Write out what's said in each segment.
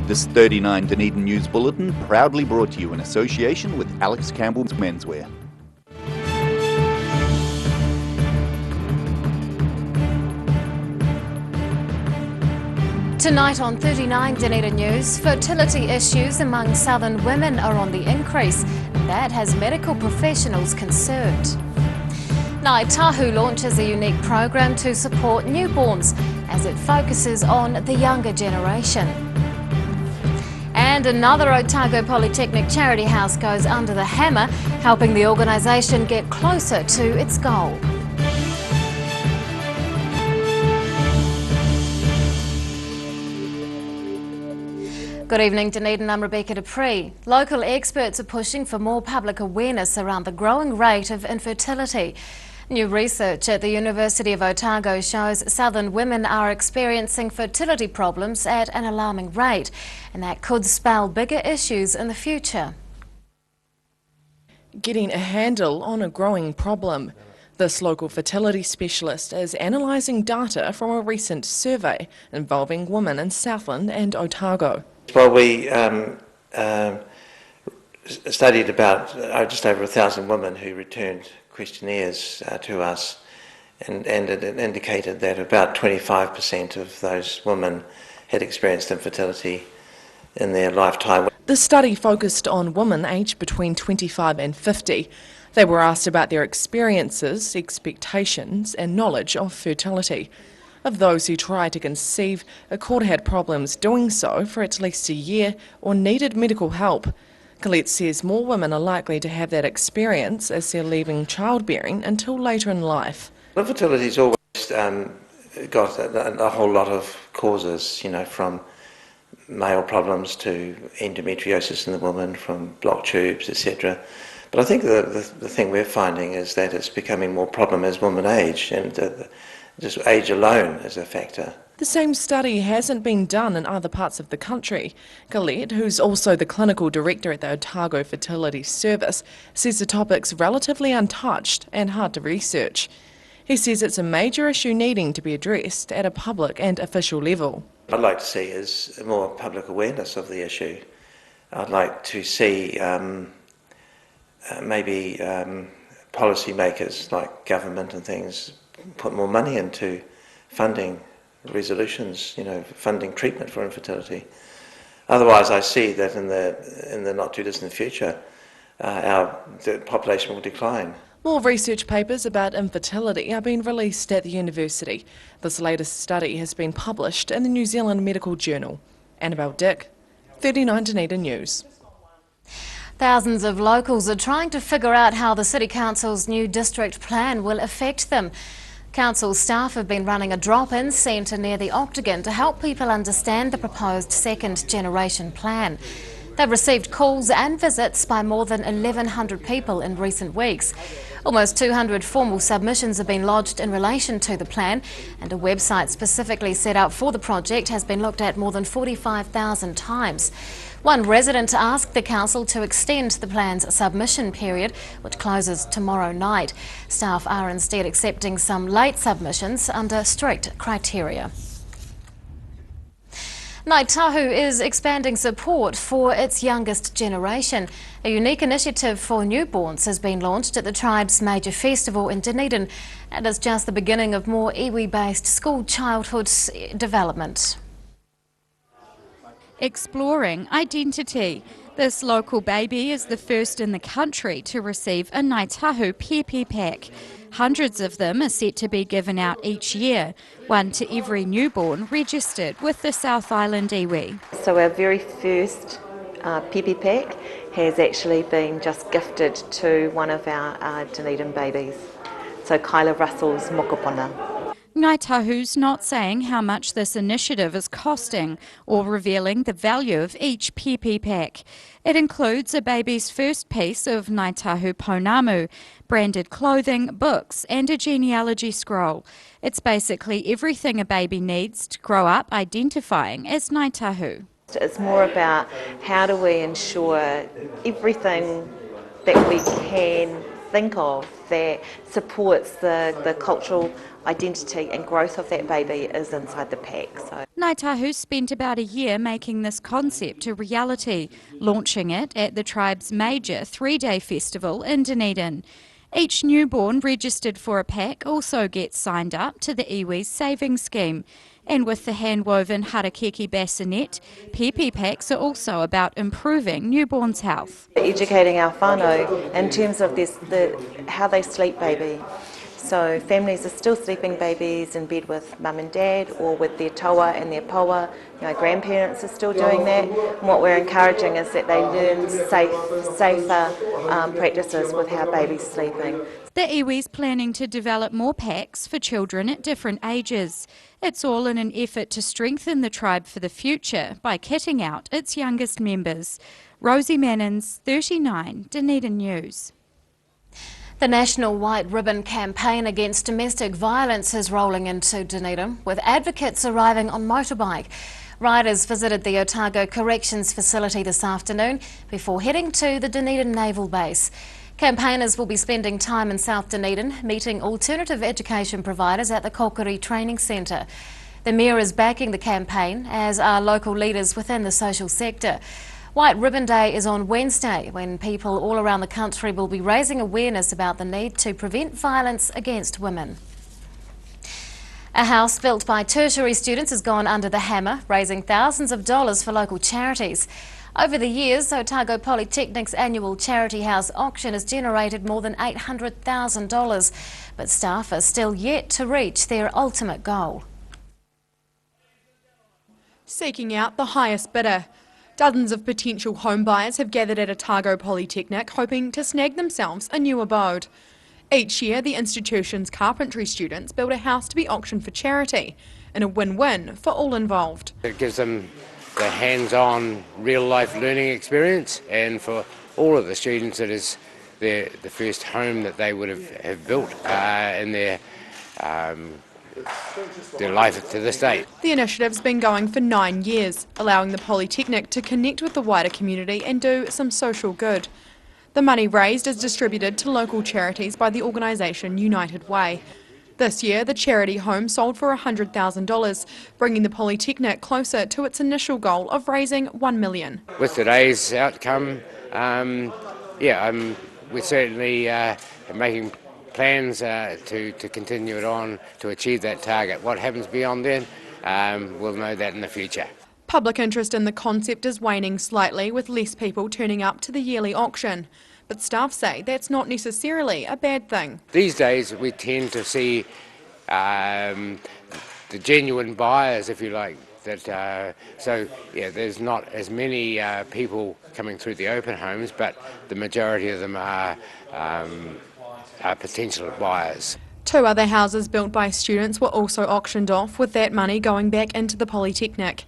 This 39 Dunedin News Bulletin proudly brought to you in association with Alex Campbell's Menswear. Tonight on 39 Dunedin News, fertility issues among southern women are on the increase, and that has medical professionals concerned. Ngāi Tahu launches a unique program to support newborns as it focuses on the younger generation. And another Otago Polytechnic charity house goes under the hammer, helping the organisation get closer to its goal. Good evening, Dunedin. I'm Rebecca Dupree. Local experts are pushing for more public awareness around the growing rate of infertility. New research at the University of Otago shows southern women are experiencing fertility problems at an alarming rate, and that could spell bigger issues in the future. Getting a handle on a growing problem. This local fertility specialist is analysing data from a recent survey involving women in Southland and Otago. Well, we studied about just over 1,000 women who returned questionnaires to us, and it indicated that about 25% of those women had experienced infertility in their lifetime. The study focused on women aged between 25 and 50. They were asked about their experiences, expectations and knowledge of fertility. Of those who tried to conceive, a quarter had problems doing so for at least a year or needed medical help. Colette says more women are likely to have that experience as they're leaving childbearing until later in life. Infertility's always got a whole lot of causes, from male problems to endometriosis in the woman, from blocked tubes, etc. But I think the thing we're finding is that it's becoming more problem as women age, and just age alone is a factor. The same study hasn't been done in other parts of the country. Colette, who's also the clinical director at the Otago Fertility Service, says the topic's relatively untouched and hard to research. He says it's a major issue needing to be addressed at a public and official level. What I'd like to see is more public awareness of the issue. I'd like to see maybe policy makers like government and things put more money into funding resolutions, funding treatment for infertility. Otherwise, I see that in the not too distant future, the population will decline. More research papers about infertility are being released at the university. This latest study has been published in the New Zealand Medical Journal. Annabelle Dick, 39 Dunedin News. Thousands of locals are trying to figure out how the City Council's new district plan will affect them. Council staff have been running a drop-in centre near the Octagon to help people understand the proposed second generation plan. They've received calls and visits by more than 1,100 people in recent weeks. Almost 200 formal submissions have been lodged in relation to the plan, and a website specifically set up for the project has been looked at more than 45,000 times. One resident asked the council to extend the plan's submission period, which closes tomorrow night. Staff are instead accepting some late submissions under strict criteria. Ngāi Tahu is expanding support for its youngest generation. A unique initiative for newborns has been launched at the tribe's major festival in Dunedin, and is just the beginning of more iwi-based school childhood development. Exploring identity. This local baby is the first in the country to receive a Ngāi Tahu Pepe Pack. Hundreds of them are set to be given out each year, one to every newborn registered with the South Island iwi. So our very first Pepe Pack has actually been just gifted to one of our Dunedin babies. So Kyla Russell's mokopuna. Ngāi Tahu's not saying how much this initiative is costing or revealing the value of each Pepe Pack. It includes a baby's first piece of Ngāi Tahu Pounamu, branded clothing, books and a genealogy scroll. It's basically everything a baby needs to grow up identifying as Ngāi Tahu. It's more about how do we ensure everything that we can think of that supports the cultural identity and growth of that baby is inside the pack. So. Ngāi Tahu spent about a year making this concept a reality, launching it at the tribe's major 3-day festival in Dunedin. Each newborn registered for a pack also gets signed up to the iwi's savings scheme. And with the hand-woven harakeke bassinet, PP packs are also about improving newborns' health. Educating our whānau in terms of how they sleep baby. So families are still sleeping babies in bed with mum and dad or with their taua and their paua. Grandparents are still doing that. And what we're encouraging is that they learn safer practices with how baby's sleeping. The iwi's planning to develop more packs for children at different ages. It's all in an effort to strengthen the tribe for the future by kitting out its youngest members. Rosie Mannins, 39, Dunedin News. The National White Ribbon campaign against domestic violence is rolling into Dunedin, with advocates arriving on motorbike. Riders visited the Otago Corrections facility this afternoon before heading to the Dunedin Naval Base. Campaigners will be spending time in South Dunedin, meeting alternative education providers at the Kokiri Training Centre. The Mayor is backing the campaign, as are local leaders within the social sector. White Ribbon Day is on Wednesday, when people all around the country will be raising awareness about the need to prevent violence against women. A house built by tertiary students has gone under the hammer, raising thousands of dollars for local charities. Over the years, Otago Polytechnic's annual charity house auction has generated more than $800,000, but staff are still yet to reach their ultimate goal. Seeking out the highest bidder. Dozens of potential home buyers have gathered at Otago Polytechnic hoping to snag themselves a new abode. Each year, the institution's carpentry students build a house to be auctioned for charity, in a win-win for all involved. It gives them the hands-on, real-life learning experience, and for all of the students, it is the first home that they would have built in their life to this day. The initiative's been going for 9 years, allowing the Polytechnic to connect with the wider community and do some social good. The money raised is distributed to local charities by the organisation United Way. This year, the charity home sold for $100,000, bringing the Polytechnic closer to its initial goal of raising $1 million. With today's outcome, we're certainly making plans to continue it on to achieve that target. What happens beyond then, we'll know that in the future. Public interest in the concept is waning slightly, with less people turning up to the yearly auction. But staff say that's not necessarily a bad thing. These days we tend to see the genuine buyers, if you like, there's not as many people coming through the open homes, but the majority of them are potential buyers. 2 other houses built by students were also auctioned off, with that money going back into the Polytechnic.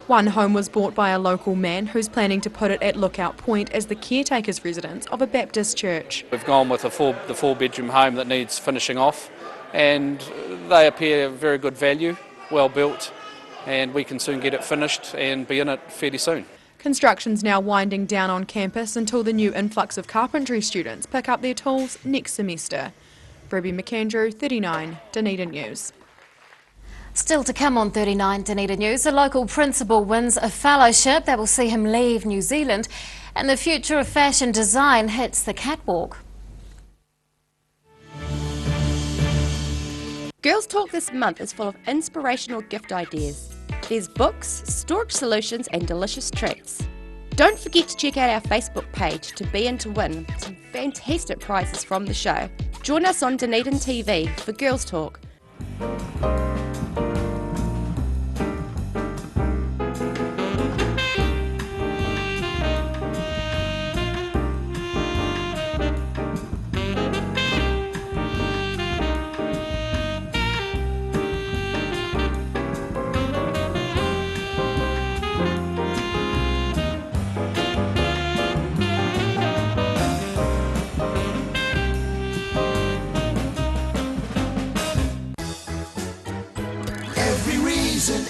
One home was bought by a local man who's planning to put it at Lookout Point as the caretaker's residence of a Baptist church. We've gone with the 4-bedroom home that needs finishing off, and they appear very good value, well built, and we can soon get it finished and be in it fairly soon. Construction's now winding down on campus until the new influx of carpentry students pick up their tools next semester. Ruby McAndrew, 39, Dunedin News. Still to come on 39 Dunedin News, a local principal wins a fellowship that will see him leave New Zealand, and the future of fashion design hits the catwalk. Girls Talk this month is full of inspirational gift ideas. There's books, storage solutions and delicious treats. Don't forget to check out our Facebook page to be in to win some fantastic prizes from the show. Join us on Dunedin TV for Girls Talk.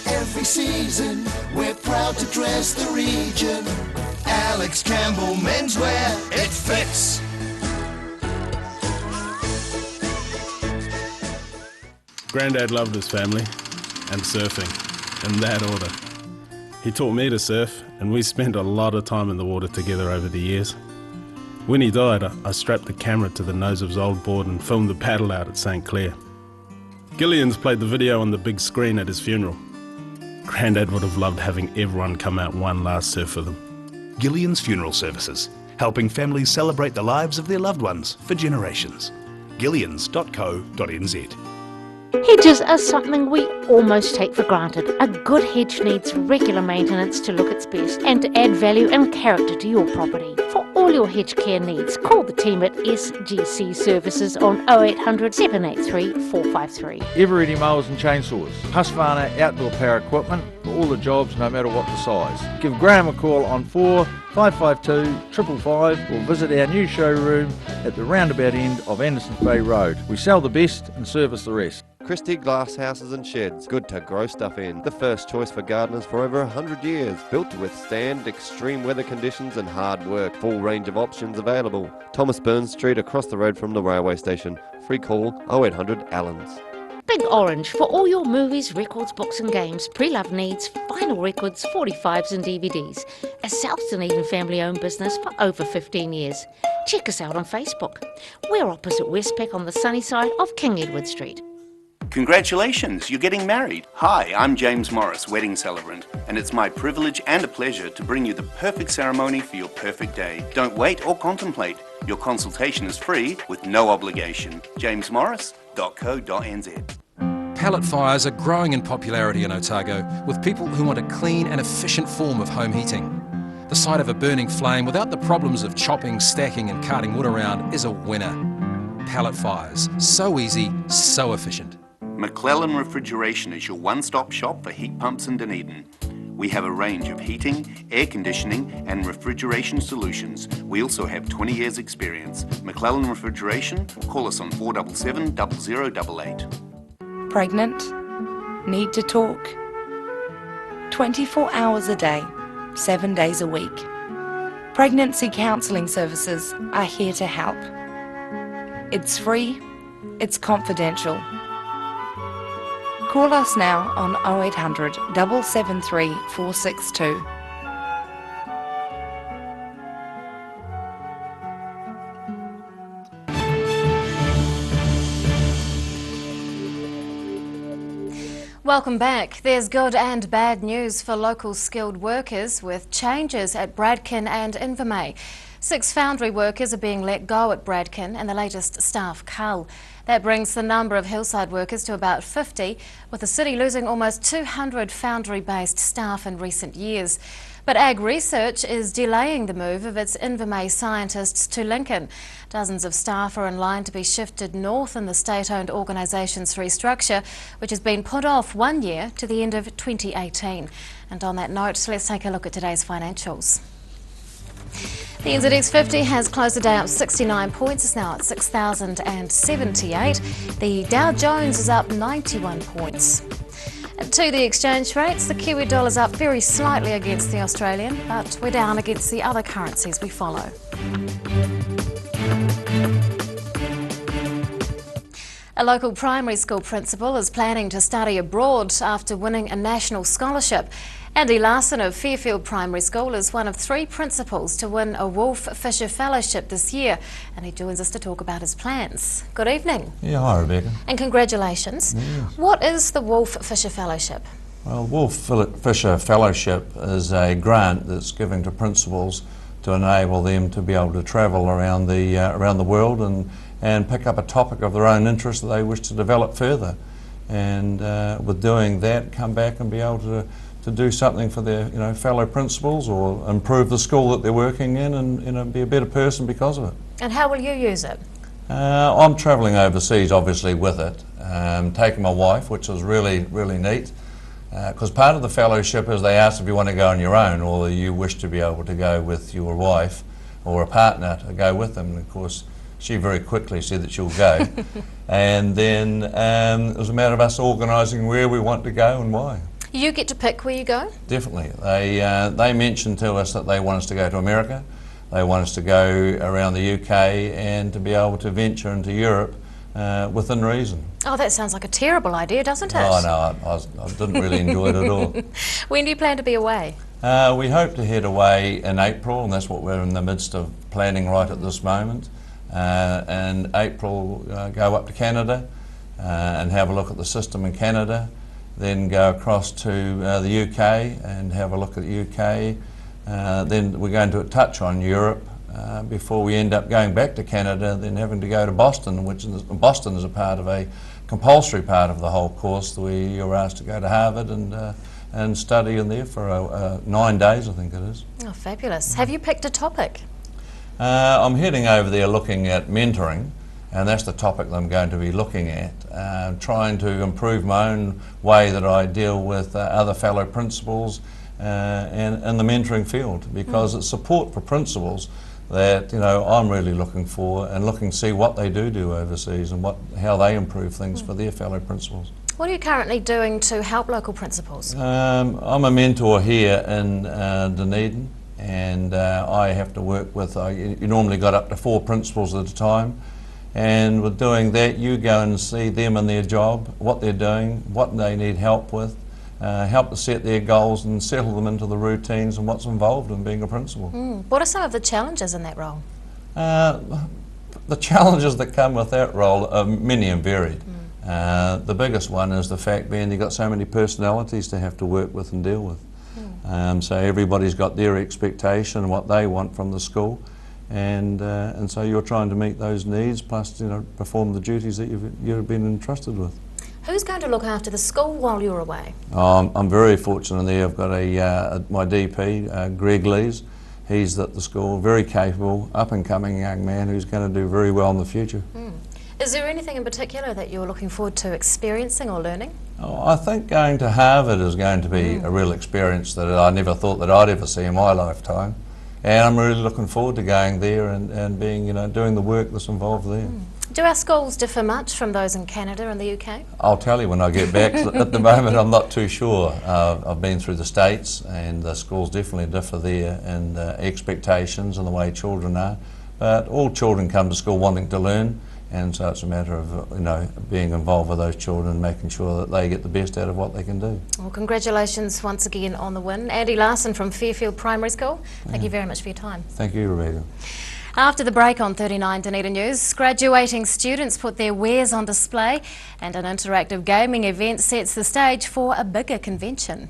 Every season, we're proud to dress the region. Alex Campbell menswear, it fits. Grandad loved his family and surfing, in that order. He taught me to surf, and we spent a lot of time in the water together over the years. When he died, I strapped the camera to the nose of his old board and filmed the paddle out at St. Clair. Gillian's played the video on the big screen at his funeral. Grandad would have loved having everyone come out one last surf with him. Gillian's Funeral Services, helping families celebrate the lives of their loved ones for generations. Gillians.co.nz. Hedges are something we almost take for granted. A good hedge needs regular maintenance to look its best and to add value and character to your property. For all your hedge care needs, call the team at SGC Services on 0800 783 453. Ever-ready mowers and chainsaws, Husqvarna outdoor power equipment for all the jobs no matter what the size. Give Graham a call on 4552 555 or visit our new showroom at the roundabout end of Andersons Bay Road. We sell the best and service the rest. Christie Glass Houses and Sheds, good to grow stuff in. The first choice for gardeners for over 100 years. Built to withstand extreme weather conditions and hard work. Full range of options available. Thomas Burns Street across the road from the railway station. Free call 0800 Allens. Big Orange for all your movies, records, books and games, pre-loved needs, vinyl records, 45s and DVDs. A South Dunedin family-owned business for over 15 years. Check us out on Facebook. We're opposite Westpac on the sunny side of King Edward Street. Congratulations, you're getting married. Hi, I'm James Morris, wedding celebrant, and it's my privilege and a pleasure to bring you the perfect ceremony for your perfect day. Don't wait or contemplate. Your consultation is free with no obligation. jamesmorris.co.nz. Pellet fires are growing in popularity in Otago with people who want a clean and efficient form of home heating. The sight of a burning flame without the problems of chopping, stacking and carting wood around is a winner. Pellet fires, so easy, so efficient. McClellan Refrigeration is your one-stop shop for heat pumps in Dunedin. We have a range of heating, air conditioning and refrigeration solutions. We also have 20 years experience. McClellan Refrigeration, call us on 477 0088. Pregnant? Need to talk? 24 hours a day, 7 days a week. Pregnancy counselling services are here to help. It's free, it's confidential. Call us now on 0800 773 462. Welcome back. There's good and bad news for local skilled workers with changes at Bradkin and Invermay. 6 foundry workers are being let go at Bradkin and the latest staff cull. That brings the number of hillside workers to about 50, with the city losing almost 200 foundry-based staff in recent years. But Ag Research is delaying the move of its Invermay scientists to Lincoln. Dozens of staff are in line to be shifted north in the state-owned organisation's restructure, which has been put off 1 year to the end of 2018. And on that note, let's take a look at today's financials. The NZX 50 has closed the day up 69 points. It's now at 6,078. The Dow Jones is up 91 points. And to the exchange rates, the Kiwi dollar's up very slightly against the Australian, but we're down against the other currencies we follow. A local primary school principal is planning to study abroad after winning a national scholarship. Andy Larson of Fairfield Primary School is one of 3 principals to win a Wolf Fisher Fellowship this year, and he joins us to talk about his plans. Good evening. Yeah, hi Rebecca. And congratulations. Yes. What is the Wolf Fisher Fellowship? Well, Wolf Fisher Fellowship is a grant that's given to principals to enable them to be able to travel around the world and pick up a topic of their own interest that they wish to develop further. And with doing that, come back and be able to do something for their fellow principals or improve the school that they're working in and be a better person because of it. And how will you use it? I'm travelling overseas obviously with it, taking my wife, which is really neat, because part of the fellowship is they ask if you want to go on your own or you wish to be able to go with your wife or a partner to go with them. And of course she very quickly said that she'll go. And then it was a matter of us organising where we want to go and why. You get to pick where you go? Definitely. They mentioned to us that they want us to go to America, they want us to go around the UK and to be able to venture into Europe within reason. Oh, that sounds like a terrible idea, doesn't it? Oh no, I didn't really enjoy it at all. When do you plan to be away? We hope to head away in April, and that's what we're in the midst of planning right at this moment. In April, go up to Canada and have a look at the system in Canada, then go across to the UK and have a look at the UK. Then we're going to touch on Europe before we end up going back to Canada, then having to go to Boston, Boston is a part of a compulsory part of the whole course. You're asked to go to Harvard and study in there for 9 days, I think it is. Oh, fabulous. Have you picked a topic? I'm heading over there looking at mentoring, and that's the topic that I'm going to be looking at, trying to improve my own way that I deal with other fellow principals and in the mentoring field, because it's support for principals that I'm really looking for, and looking to see what they do overseas and how they improve things for their fellow principals. What are you currently doing to help local principals? I'm a mentor here in Dunedin, and I have to work with, you normally got up to 4 principals at a time, and with doing that you go and see them in their job, what they're doing, what they need help with, help to set their goals and settle them into the routines and what's involved in being a principal. What are some of the challenges in that role? The challenges that come with that role are many and varied. The biggest one is the fact being you've got so many personalities to have to work with and deal with. So everybody's got their expectation and what they want from the school, and so you're trying to meet those needs, plus perform the duties that you've been entrusted with. Who's going to look after the school while you're away? I'm very fortunate there. I've got my DP, Greg Lees. He's at the school, very capable, up-and-coming young man who's going to do very well in the future. Is there anything in particular that you're looking forward to experiencing or learning? I think going to Harvard is going to be a real experience that I never thought that I'd ever see in my lifetime. And I'm really looking forward to going there and being, doing the work that's involved there. Do our schools differ much from those in Canada and the UK? I'll tell you when I get back. At the moment I'm not too sure. I've been through the States, and the schools definitely differ there in expectations and the way children are. But all children come to school wanting to learn, and so it's a matter of being involved with those children and making sure that they get the best out of what they can do. Well, congratulations once again on the win. Andy Larson from Fairfield Primary School, thank you very much for your time. Thank you, Rebecca. After the break on 39 Dunedin News, graduating students put their wares on display, and an interactive gaming event sets the stage for a bigger convention.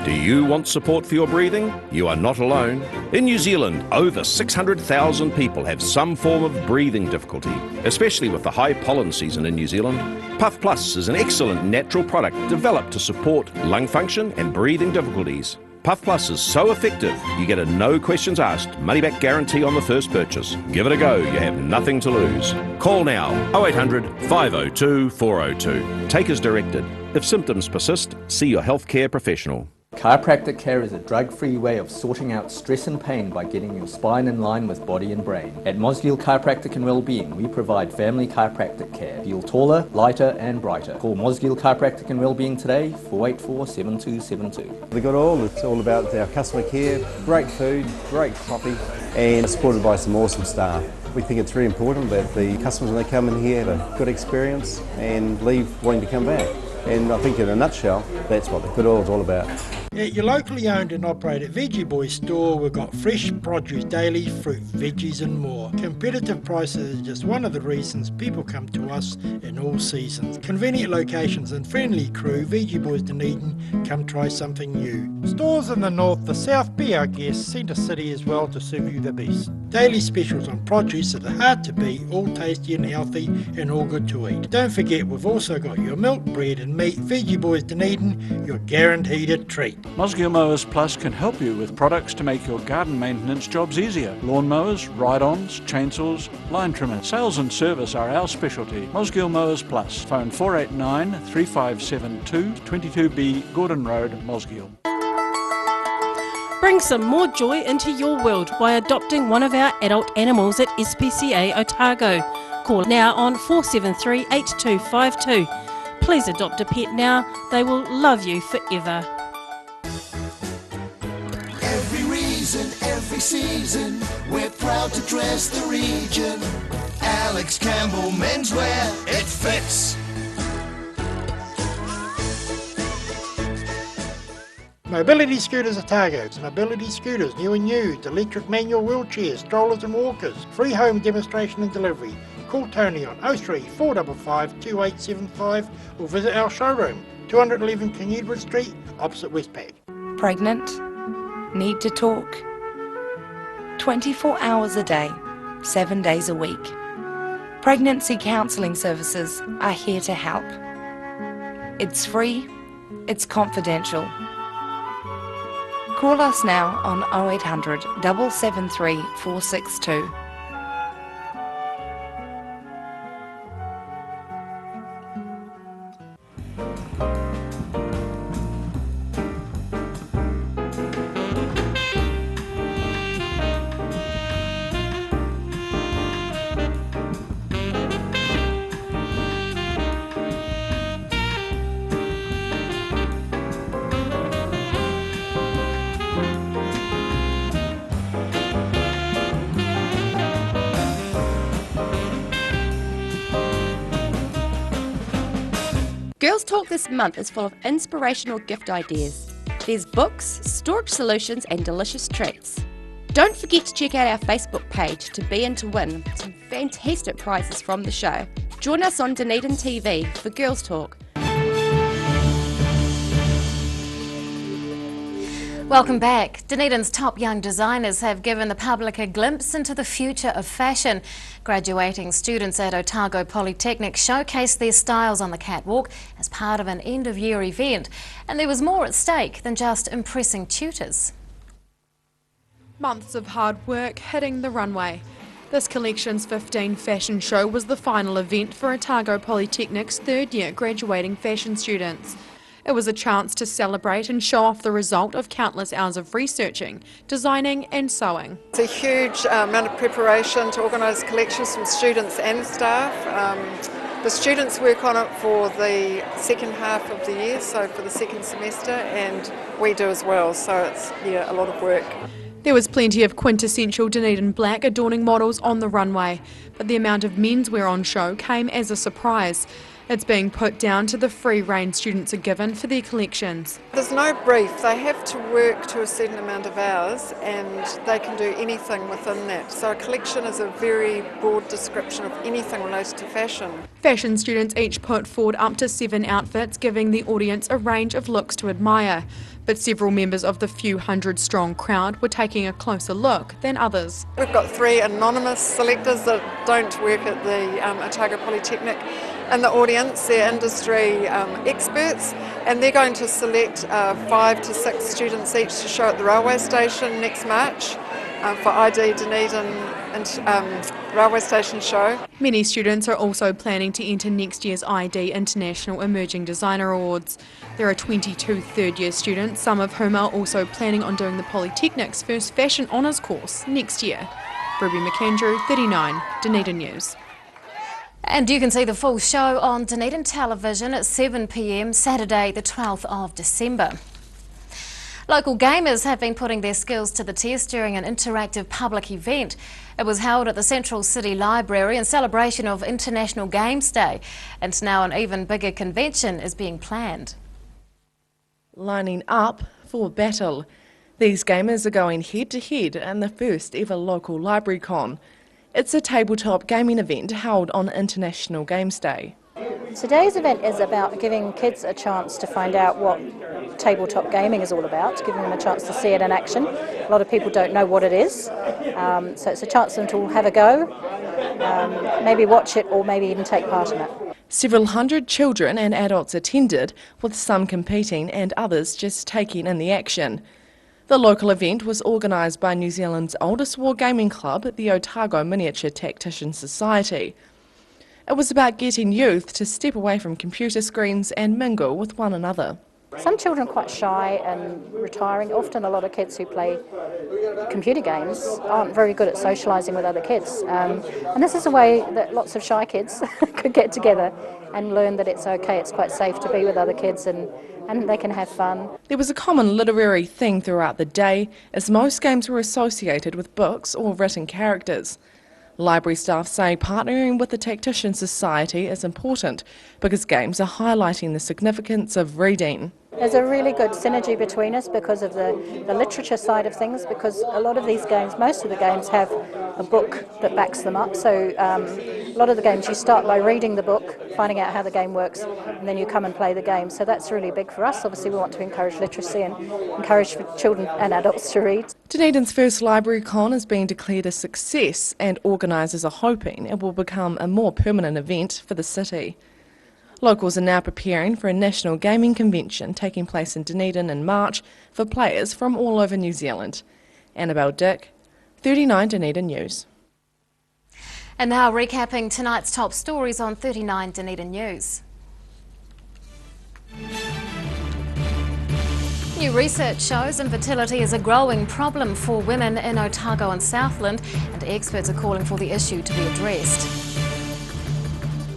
Do you want support for your breathing? You are not alone. In New Zealand, over 600,000 people have some form of breathing difficulty, especially with the high pollen season in New Zealand. Puff Plus is an excellent natural product developed to support lung function and breathing difficulties. Puff Plus is so effective, you get a no questions asked, money back guarantee on the first purchase. Give it a go, you have nothing to lose. Call now, 0800 502 402. Take as directed. If symptoms persist, see your healthcare professional. Chiropractic care is a drug-free way of sorting out stress and pain by getting your spine in line with body and brain. At Mosgiel Chiropractic and Wellbeing, we provide family chiropractic care. Feel taller, lighter and brighter. Call Mosgiel Chiropractic and Wellbeing today, 484-7272. The good all, it's all about our customer care, great food, great coffee, and supported by some awesome staff. We think it's very important that the customers, when they come in here, have a good experience and leave wanting to come back. And I think in a nutshell, that's what the good oil is all about. At your locally owned and operated Veggie Boys store, we've got fresh produce daily, fruit, veggies and more. Competitive prices is just one of the reasons people come to us in all seasons. Convenient locations and friendly crew, Veggie Boys Dunedin, come try something new. Stores in the north, the south, be our guest, Centre City as well to serve you the best. Daily specials on produce that are hard to beat, all tasty and healthy and all good to eat. Don't forget, we've also got your milk, bread and meat. Veggie Boys Dunedin, you're guaranteed a treat. Mosgiel Mowers Plus can help you with products to make your garden maintenance jobs easier. Lawn mowers, ride-ons, chainsaws, line trimmers. Sales and service are our specialty. Mosgiel Mowers Plus. Phone 489 3572 22B Gordon Road, Mosgiel. Bring some more joy into your world by adopting one of our adult animals at SPCA Otago. Call now on 473 8252. Please adopt a pet now, they will love you forever. Every reason, every every season, we're proud to dress the region. Alex Campbell Menswear, it fits. Mobility Scooters Otago. Mobility scooters, new and used, electric manual wheelchairs, strollers and walkers. Free home demonstration and delivery. Call Tony on 03 455 2875 or visit our showroom, 211 Kinneedwood Street, opposite Westpac. Pregnant? Need to talk? 24 hours a day, 7 days a week. Pregnancy counselling services are here to help. It's free, it's confidential. Call us now on 0800 773 462. Girls Talk this month is full of inspirational gift ideas. There's books, storage solutions and delicious treats. Don't forget to check out our Facebook page to be in to win some fantastic prizes from the show. Join us on Dunedin TV for Girls Talk. Welcome back. Dunedin's top young designers have given the public a glimpse into the future of fashion. Graduating students at Otago Polytechnic showcased their styles on the catwalk as part of an end-of-year event. And there was more at stake than just impressing tutors. Months of hard work hitting the runway. This collection's 15 fashion show was the final event for Otago Polytechnic's third-year graduating fashion students. It was a chance to celebrate and show off the result of countless hours of researching, designing and sewing. It's a huge amount of preparation to organise collections from students and staff. The students work on it for the second half of the year, so for the second semester, and we do as well, so it's a lot of work. There was plenty of quintessential Dunedin black adorning models on the runway, but the amount of menswear on show came as a surprise. It's being put down to the free rein students are given for their collections. There's no brief. They have to work to a certain amount of hours and they can do anything within that. So a collection is a very broad description of anything related to fashion. Fashion students each put forward up to 7 outfits, giving the audience a range of looks to admire. But several members of the few hundred strong crowd were taking a closer look than others. We've got 3 anonymous selectors that don't work at the Otago Polytechnic in the audience. They're industry experts, and they're going to select 5 to 6 students each to show at the railway station next March for ID Dunedin and railway station show. Many students are also planning to enter next year's ID International Emerging Designer Awards. There are 22 third-year students, some of whom are also planning on doing the Polytechnic's first fashion honours course next year. Ruby McAndrew, 39, Dunedin News. And you can see the full show on Dunedin Television at 7 p.m. Saturday the 12th of December. Local gamers have been putting their skills to the test during an interactive public event. It was held at the Central City Library in celebration of International Games Day, and now an even bigger convention is being planned. Lining up for battle. These gamers are going head-to-head in the first ever local library con. It's a tabletop gaming event held on International Games Day. Today's event is about giving kids a chance to find out what tabletop gaming is all about, giving them a chance to see it in action. A lot of people don't know what it is, so it's a chance for them to have a go, maybe watch it or maybe even take part in it. Several hundred children and adults attended, with some competing and others just taking in the action. The local event was organised by New Zealand's oldest wargaming club, the Otago Miniature Tactician Society. It was about getting youth to step away from computer screens and mingle with one another. Some children are quite shy and retiring. Often a lot of kids who play computer games aren't very good at socialising with other kids. And this is a way that lots of shy kids could get together and learn that it's okay, it's quite safe to be with other kids and they can have fun. There was a common literary theme throughout the day, as most games were associated with books or written characters. Library staff say partnering with the Tactician Society is important because games are highlighting the significance of reading. There's a really good synergy between us because of the literature side of things, because a lot of these games, most of the games have a book that backs them up. So a lot of the games you start by reading the book, finding out how the game works, and then you come and play the game. So that's really big for us. Obviously we want to encourage literacy and encourage children and adults to read. Dunedin's first Library Con has been declared a success, and organisers are hoping it will become a more permanent event for the city. Locals are now preparing for a national gaming convention taking place in Dunedin in March for players from all over New Zealand. Annabelle Dick, 39 Dunedin News. And now recapping tonight's top stories on 39 Dunedin News. New research shows infertility is a growing problem for women in Otago and Southland, and experts are calling for the issue to be addressed.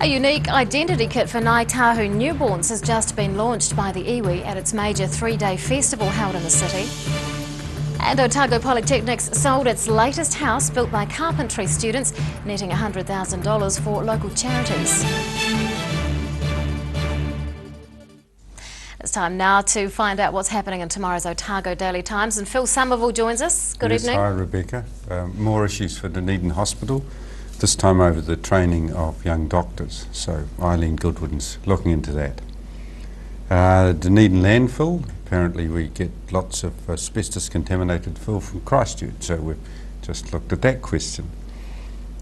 A unique identity kit for Ngāi Tahu newborns has just been launched by the iwi at its major 3-day festival held in the city. And Otago Polytechnics sold its latest house built by carpentry students, netting $100,000 for local charities. It's time now to find out what's happening in tomorrow's Otago Daily Times, and Phil Somerville joins us. Good evening. Hi Rebecca. More issues for Dunedin Hospital, this time over the training of young doctors, so Eileen Goodwin's looking into that. Dunedin landfill, apparently we get lots of asbestos contaminated fill from Christchurch, so we've just looked at that question.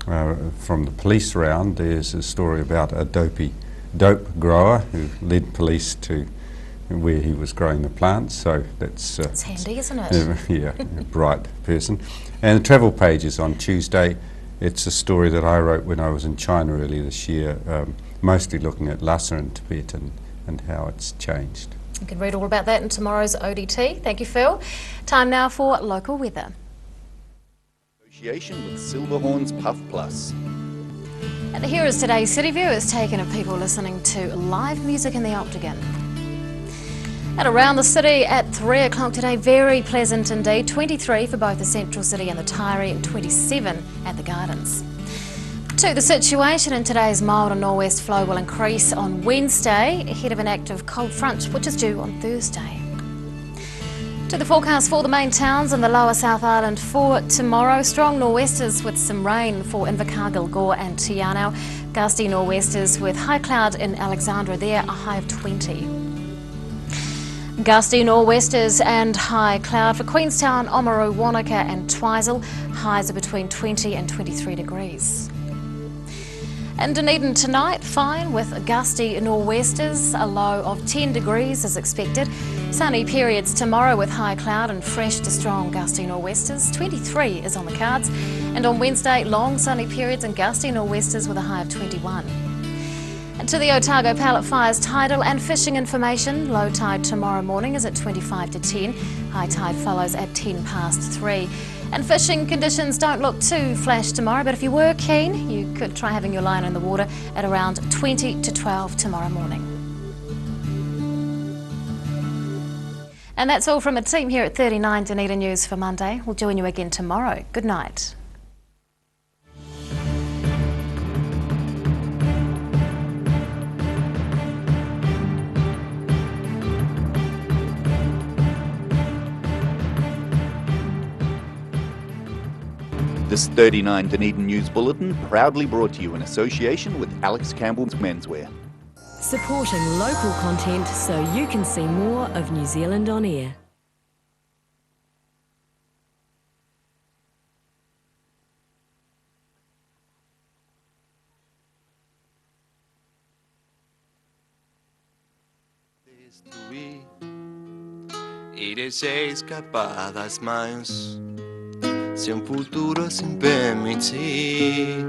From the police round, there's a story about a dope grower who led police to where he was growing the plants, so that's it's handy, isn't it? Yeah, a bright person. And the travel pages on Tuesday, it's a story that I wrote when I was in China earlier this year, mostly looking at Lhasa in Tibet and how it's changed. You can read all about that in tomorrow's ODT. Thank you, Phil. Time now for local weather. Association with Silverhorn's Puff Plus. And here is today's City View. It's taken of people listening to live music in the Octagon. And around the city at 3 o'clock today, very pleasant indeed. 23 for both the Central City and the Taieri, and 27 at the Gardens. To the situation, in today's mild and nor'west flow will increase on Wednesday ahead of an active cold front which is due on Thursday. To the forecast for the main towns in the lower South Island for tomorrow, strong nor'westers with some rain for Invercargill, Gore and Te Anau. Gusty nor'westers with high cloud in Alexandra there, a high of 20. Gusty nor'westers and high cloud for Queenstown, Oamaru, Wanaka and Twizel. Highs are between 20 and 23 degrees. In Dunedin tonight, fine with gusty nor'westers, a low of 10 degrees as expected. Sunny periods tomorrow with high cloud and fresh to strong gusty nor'westers. 23 is on the cards. And on Wednesday, long sunny periods and gusty nor'westers with a high of 21. And to the Otago Pallet Fires tidal and fishing information, low tide tomorrow morning is at 25 to 10. High tide follows at 10 past 3. And fishing conditions don't look too flash tomorrow, but if you were keen, you could try having your line in the water at around 20 to 12 tomorrow morning. And that's all from a team here at 39 Dunedin News for Monday. We'll join you again tomorrow. Good night. This 39 Dunedin News Bulletin proudly brought to you in association with Alex Campbell's Menswear. Supporting local content so you can see more of New Zealand on air. Irei se escapar das mãos. Se futuro sem permitir,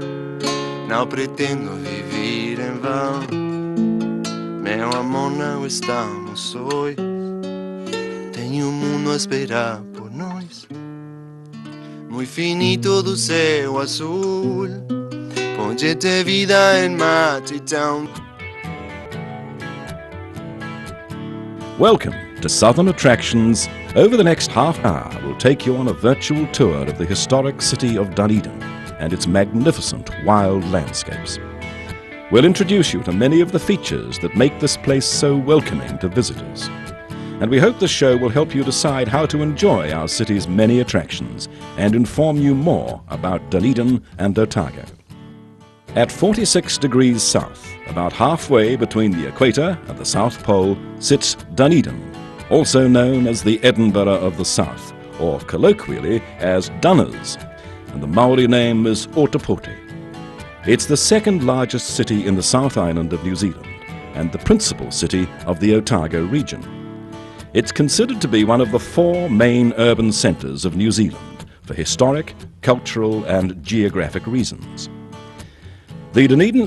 não pretendo viver em vão. Meu amor, não estamos sós. Tem mundo a esperar por nós. Muito finito do céu azul, pode ter vida em matidão. Welcome to Southern Attractions. Over the next half hour, we'll take you on a virtual tour of the historic city of Dunedin and its magnificent wild landscapes. We'll introduce you to many of the features that make this place so welcoming to visitors. And we hope the show will help you decide how to enjoy our city's many attractions and inform you more about Dunedin and Otago. At 46 degrees south, about halfway between the equator and the South Pole, sits Dunedin, also known as the Edinburgh of the South, or colloquially as Dunners, and the Maori name is Ōtepoti. It's the second largest city in the South Island of New Zealand and the principal city of the Otago region. It's considered to be one of the 4 main urban centres of New Zealand for historic, cultural and geographic reasons. The Dunedin